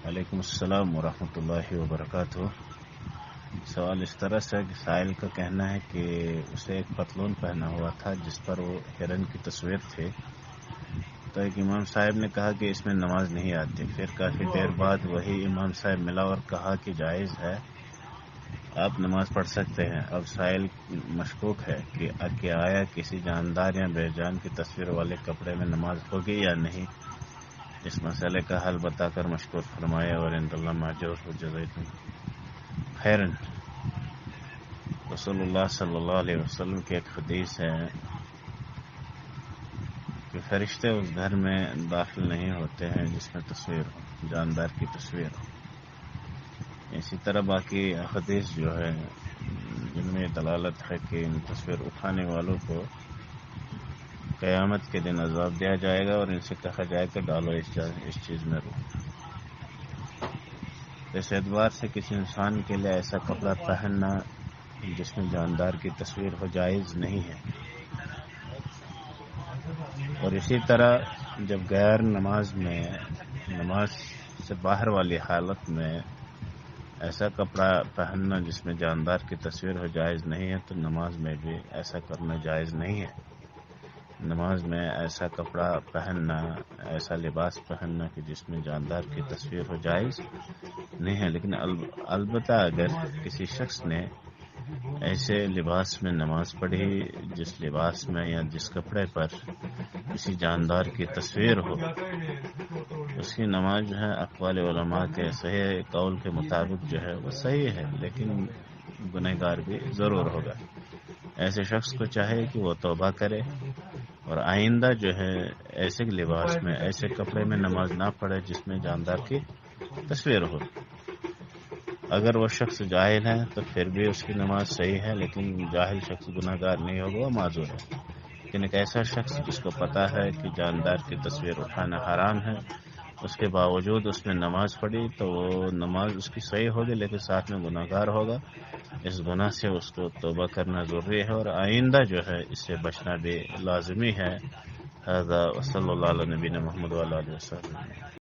وعلیکم السلام ورحمۃ اللہ وبرکاتہ۔ سوال اس طرح سے کہ سائل کا کہنا ہے کہ اسے ایک پتلون پہنا ہوا تھا جس پر وہ ہرن کی تصویر تھی، تو ایک امام صاحب نے کہا کہ اس میں نماز نہیں آتی۔ پھر کافی دیر بعد وہی امام صاحب ملا اور کہا کہ جائز ہے، آپ نماز پڑھ سکتے ہیں۔ اب سائل مشکوک ہے کہ آیا کسی جاندار یا بے جان کی تصویر والے کپڑے میں نماز ہوگی یا نہیں۔ اس مسئلے کا حل بتا کر مشکور فرمائے اور عند اللہ ماجور ہو جزیتم خیرن۔ رسول اللہ صلی اللہ علیہ وسلم کی ایک حدیث ہے کہ فرشتے اس گھر میں داخل نہیں ہوتے ہیں جس میں تصویر ہو، جاندار کی تصویر ہو۔ اسی طرح باقی حدیث جو ہے جن میں دلالت ہے کہ ان تصویر اٹھانے والوں کو قیامت کے دن عذاب دیا جائے گا اور ان سے کہا جائے کہ ڈالو اس چیز میں روح۔ اس اعتبار سے کسی انسان کے لیے ایسا کپڑا پہننا جس میں جاندار کی تصویر ہو جائز نہیں ہے۔ اور اسی طرح جب غیر نماز سے باہر والی حالت میں ایسا کپڑا پہننا جس میں جاندار کی تصویر ہو جائز نہیں ہے، تو نماز میں بھی ایسا کرنا جائز نہیں ہے۔ نماز میں ایسا کپڑا پہننا، ایسا لباس پہننا کہ جس میں جاندار کی تصویر ہو جائز نہیں ہے۔ لیکن البتہ اگر کسی شخص نے ایسے لباس میں نماز پڑھی جس لباس میں یا جس کپڑے پر کسی جاندار کی تصویر ہو، اس کی نماز جو ہے اقوال علماء کے صحیح قول کے مطابق جو ہے وہ صحیح ہے، لیکن گنہگار بھی ضرور ہوگا۔ ایسے شخص کو چاہے کہ وہ توبہ کرے اور آئندہ جو ہے ایسے لباس میں، ایسے کپڑے میں نماز نہ پڑھے جس میں جاندار کی تصویر ہو۔ اگر وہ شخص جاہل ہے تو پھر بھی اس کی نماز صحیح ہے، لیکن جاہل شخص گنہگار نہیں ہوگا، وہ معذور ہے۔ لیکن ایک ایسا شخص جس کو پتہ ہے کہ جاندار کی تصویر اٹھانا حرام ہے، اس کے باوجود اس میں نماز پڑھی تو وہ نماز اس کی صحیح ہوگی، لیکن ساتھ میں گنہگار ہوگا۔ اس گناہ سے اس کو توبہ کرنا ضروری ہے اور آئندہ جو ہے اس سے بچنا بھی لازمی ہے۔ هذا وصلی اللہ علی نبینا محمد وعلی آلہ وصحبہ۔